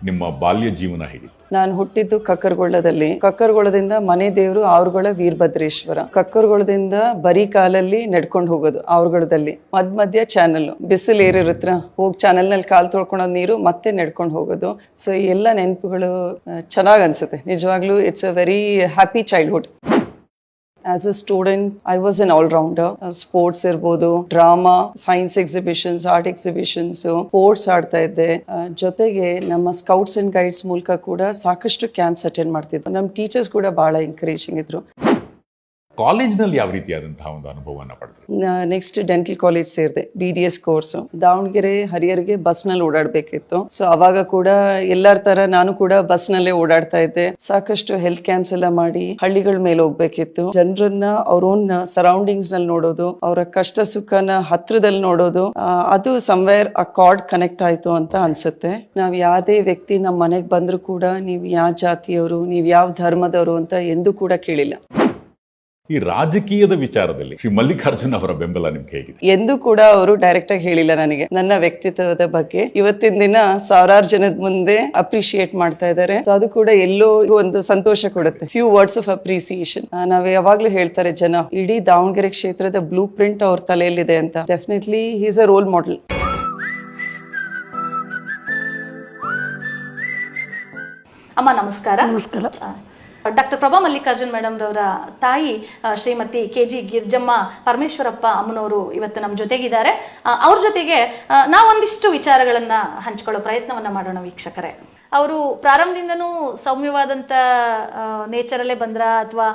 ನಿಮ್ಮ ಬಾಲ್ಯ ಜೀವನ ಹೇಗಿತ್ತು? ನಾನು ಹುಟ್ಟಿದ್ದು ಕಕ್ಕರಗೊಳ್ಳದಲ್ಲಿ. ಕಕ್ಕರಗೊಳ್ಳದಿಂದ ಮನೆ ದೇವರು ಆವರಗೊಳ ವೀರಭದ್ರೇಶ್ವರ. ಕಕ್ಕರಗೊಳ್ಳದಿಂದ ಬರೀ ಕಾಲಲ್ಲಿ ನಡ್ಕೊಂಡು ಹೋಗೋದು ಆವರಗೊಳದಲ್ಲಿ. ಮಧ್ಯ ಚಾನಲ್ ಬಿಸಿಲು ಏರಿರುತ್ರ ಹೋಗಿ ಚಾನಲ್ ನಲ್ಲಿ ಕಾಲು ತೊಳ್ಕೊಳೋದು ನೀರು ಮತ್ತೆ ನಡ್ಕೊಂಡು ಹೋಗೋದು. ಸೊ ಈ ಎಲ್ಲ ನೆನಪುಗಳು ಚೆನ್ನಾಗಿ ಅನ್ಸುತ್ತೆ ನಿಜವಾಗ್ಲೂ. It's a very happy childhood. As a student, I was an all-rounder. Sports ಇರ್ಬೋದು, drama, science exhibitions, art exhibitions, sports ಆಡ್ತಾ ಇದ್ದೆ. ಜೊತೆಗೆ ನಮ್ಮ ಸ್ಕೌಟ್ಸ್ ಅಂಡ್ ಗೈಡ್ಸ್ ಮೂಲಕ ಕೂಡ ಸಾಕಷ್ಟು ಕ್ಯಾಂಪ್ಸ್ ಅಟೆಂಡ್ ಮಾಡ್ತಿದ್ವಿ. ನಮ್ಮ ಟೀಚರ್ಸ್ ಕೂಡ ಬಹಳ ಎಂಕರೇಜಿಂಗ್ ಇದ್ರು. ಕಾಲೇಜ್ನಲ್ಲಿ ಯಾವ ರೀತಿಯಾದಂತಹ ಒಂದು ಅನುಭವವನ್ನು ಪಡೆದ್ರಿ? ನೆಕ್ಸ್ಟ್ ಡೆಂಟಲ್ ಕಾಲೇಜ್ ಸೇರಿದೆ, BDS ಕೋರ್ಸ್. ದಾವಣಗೆರೆ ಹರಿಹರಿಗೆ ಬಸ್ನಲ್ಲಿ ಓಡಾಡಬೇಕಿತ್ತು. ಸೊ ಅವಾಗ ಕೂಡ ಎಲ್ಲರ ತರ ನಾನು ಕೂಡ ಬಸ್ನಲ್ಲೇ ಓಡಾಡ್ತಾ ಇದ್ದೆ. ಸಾಕಷ್ಟು ಹೆಲ್ತ್ ಕ್ಯಾಂಪ್ಸ್ ಎಲ್ಲ ಮಾಡಿ ಹಳ್ಳಿಗಳ ಮೇಲೆ ಹೋಗ್ಬೇಕಿತ್ತು. ಜನರನ್ನ ಅವ್ರ ಓನ್ ಸರೌಂಡಿಂಗ್ಸ್ ನಲ್ಲಿ ನೋಡೋದು, ಅವರ ಕಷ್ಟ ಸುಖನ ಹತ್ರದಲ್ಲಿ ನೋಡೋದು, ಅದು ಸಮ್ವೇರ್ ಆ ಕಾರ್ಡ್ ಕನೆಕ್ಟ್ ಆಯ್ತು ಅಂತ ಅನ್ಸುತ್ತೆ. ನಾವ್ ಯಾವುದೇ ವ್ಯಕ್ತಿ ನಮ್ಮ ಮನೆಗೆ ಬಂದ್ರು ಕೂಡ ನೀವು ಯಾವ ಜಾತಿಯವರು, ನೀವು ಯಾವ ಧರ್ಮದವರು ಅಂತ ಎಂದೂ ಕೂಡ ಕೇಳಿಲ್ಲ. ಈ ರಾಜಕೀಯದ ವಿಚಾರದಲ್ಲಿ ಶ್ರೀ ಮಲ್ಲಿಕಾರ್ಜುನ್ ಅವರ ಬೆಂಬಲ ನಿಮ್ಗೆ ಹೇಗಿದೆ? ಎಂದೂ ಕೂಡ ಅವರು ಡೈರೆಕ್ಟ್ ಆಗಿ ಹೇಳಿಲ್ಲ ನನಗೆ ನನ್ನ ವ್ಯಕ್ತಿತ್ವದ ಬಗ್ಗೆ. ಇವತ್ತಿನ ದಿನ ಸಾವಿರಾರು ಜನದ ಮುಂದೆ ಅಪ್ರಿಶಿಯೇಟ್ ಮಾಡ್ತಾ ಇದ್ದಾರೆ. ಅದು ಕೂಡ ಎಲ್ಲೋ ಒಂದು ಸಂತೋಷ ಕೊಡುತ್ತೆ. Few words of appreciation. ನಾವು ಯಾವಾಗ್ಲೂ ಹೇಳ್ತಾರೆ ಜನ, ಇಡೀ ದಾವಣಗೆರೆ ಕ್ಷೇತ್ರದ ಬ್ಲೂ ಪ್ರಿಂಟ್ ಅವ್ರ ತಲೆಯಲ್ಲಿದೆ ಅಂತ. Definitely he is a role model. ಅಮ್ಮ ನಮಸ್ಕಾರ. ನಮಸ್ಕಾರ. ಡಾಕ್ಟರ್ ಪ್ರಭಾ ಮಲ್ಲಿಕಾರ್ಜುನ್ ಮೇಡಮ್ ರವರ ತಾಯಿ ಶ್ರೀಮತಿ KG ಗಿರ್ಜಮ್ಮ ಪರಮೇಶ್ವರಪ್ಪ ಅಮ್ಮನವರು ಇವತ್ತು ನಮ್ಮ ಜೊತೆಗಿದ್ದಾರೆ. ಅವ್ರ ಜೊತೆಗೆ ನಾವೊಂದಿಷ್ಟು ವಿಚಾರಗಳನ್ನ ಹಂಚ್ಕೊಳ್ಳೋ ಪ್ರಯತ್ನವನ್ನ ಮಾಡೋಣ ವೀಕ್ಷಕರೇ. ಅವರು ಪ್ರಾರಂಭದಿಂದನೂ ಸೌಮ್ಯವಾದಂತ ನೇಚರಲ್ಲೇ ಬಂದ್ರ ಅಥವಾ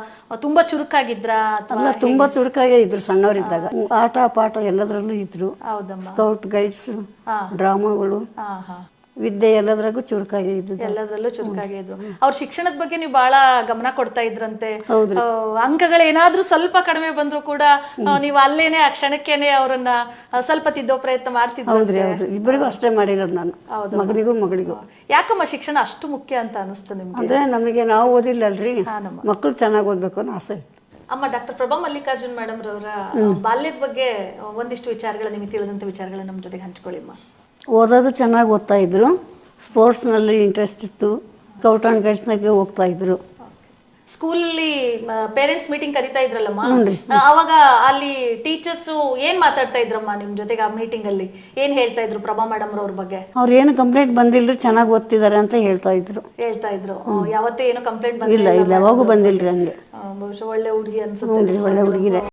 ತುಂಬಾ ಚುರುಕಾಗಿದ್ರ? ಅಲ್ಲ, ತುಂಬಾ ಚುರುಕಾಗೇ ಇದ್ರು ಸಣ್ಣವರಿದ್ದಾಗ. ಆಟ ಪಾಠ ಎಲ್ಲದರಲ್ಲೂ ಇದ್ರು. ಹೌದಮ್ಮ. ಸ್ಕೌಟ್ ಗೈಡ್ಸ್, ಡ್ರಾಮಾಗಳು, ವಿದ್ಯೆ ಎಲ್ಲದ್ರಾಗೂ ಚುರುಕಾಗಿ ಇದ್ದು. ಎಲ್ಲದರಲ್ಲೂ ಚುರುಕಾಗಿ ಇದ್ರು. ಅವ್ರ ಶಿಕ್ಷಣದ ಬಗ್ಗೆ ನೀವು ಬಹಳ ಗಮನ ಕೊಡ್ತಾ ಇದ್ರಂತೆ. ಅಂಕಗಳು ಏನಾದ್ರೂ ಸ್ವಲ್ಪ ಕಡಿಮೆ ಬಂದ್ರು ಕೂಡ ನೀವು ಅಲ್ಲೇನೆ ಆ ಕ್ಷಣಕ್ಕೇನೆ ಅವರನ್ನ ಸ್ವಲ್ಪ ತಿದ್ದೋ ಪ್ರಯತ್ನ ಮಾಡ್ತಿದ್ರು. ಹೌದ್ರಿ, ಹೌದು. ಇಬ್ಬರಿಗೂ ಅಷ್ಟೇ ಮಾಡಿರೋದು ನಾನು, ಮಗನಿಗೂ ಮಗಳಿಗೂ. ಯಾಕಮ್ಮ ಶಿಕ್ಷಣ ಅಷ್ಟು ಮುಖ್ಯ ಅಂತ ಅನಿಸ್ತು ನಿಮ್ಗೆ? ಅಂದ್ರೆ ನಮಗೆ ನಾವು ಓದಿಲ್ಲ ಅಲ್ರಿ, ಮಕ್ಕಳು ಚೆನ್ನಾಗಿ ಓದ್ಬೇಕು ಅನ್ನೋ ಆಸೆ ಇತ್ತು. ಅಮ್ಮ, ಡಾಕ್ಟರ್ ಪ್ರಭಾ ಮಲ್ಲಿಕಾರ್ಜುನ್ ಮೇಡಮ್ ರವರ ಬಾಲ್ಯದ ಬಗ್ಗೆ ಒಂದಿಷ್ಟು ವಿಚಾರಗಳ ನಿಮಗೆ ತಿಳಿದಂತ ವಿಚಾರಗಳ ನಮ್ಮ ಜೊತೆಗೆ ಹಂಚ್ಕೊಳ್ಳಿಮ್ಮ. ಓದೋದು ಚೆನ್ನಾಗಿ ಓದ್ತಾ ಇದ್ರು. ಸ್ಪೋರ್ಟ್ಸ್ನಲ್ಲಿ ಇಂಟ್ರೆಸ್ಟ್ ಇತ್ತು. ಸ್ಕೌಟ್ ಆ್ಯಂಡ್ ಗೈಡ್ಸ್ನಾಗೆ ಹೋಗ್ತಾ ಇದ್ರು. ಸ್ಕೂಲಲ್ಲಿ ಪೇರೆಂಟ್ಸ್ ಮೀಟಿಂಗ್ ಕರಿತಾ ಇದ್ರಲ್ಲಮ್ಮ, ಅವಾಗ ಅಲ್ಲಿ ಟೀಚರ್ಸ್ ಏನ್ ಮಾತಾಡ್ತಾ ಇದ್ರಮ್ಮ ನಿಮ್ ಜೊತೆಗೆ? ಆ ಮೀಟಿಂಗ್ ಅಲ್ಲಿ ಏನ್ ಹೇಳ್ತಾ ಇದ್ರು ಪ್ರಭಾ ಮೇಡಮ್ ಅವ್ರ ಬಗ್ಗೆ? ಅವ್ರು ಏನು ಕಂಪ್ಲೇಂಟ್ ಬಂದಿಲ್ರಿ, ಚೆನ್ನಾಗಿ ಓದ್ತಿದ್ದಾರೆ ಅಂತ ಹೇಳ್ತಾ ಇದ್ರು. ಯಾವತ್ತೂ ಏನು ಕಂಪ್ಲೇಂಟ್ ಇಲ್ಲ, ಇಲ್ಲ, ಯಾವಾಗೂ ಬಂದಿಲ್ರಿ ಹಂಗೆ. ಬಹುಶಃ ಒಳ್ಳೆ ಹುಡುಗಿ ಅನ್ಸುತ್ತೆ. ಒಳ್ಳೆ ಹುಡುಗಿರೆ.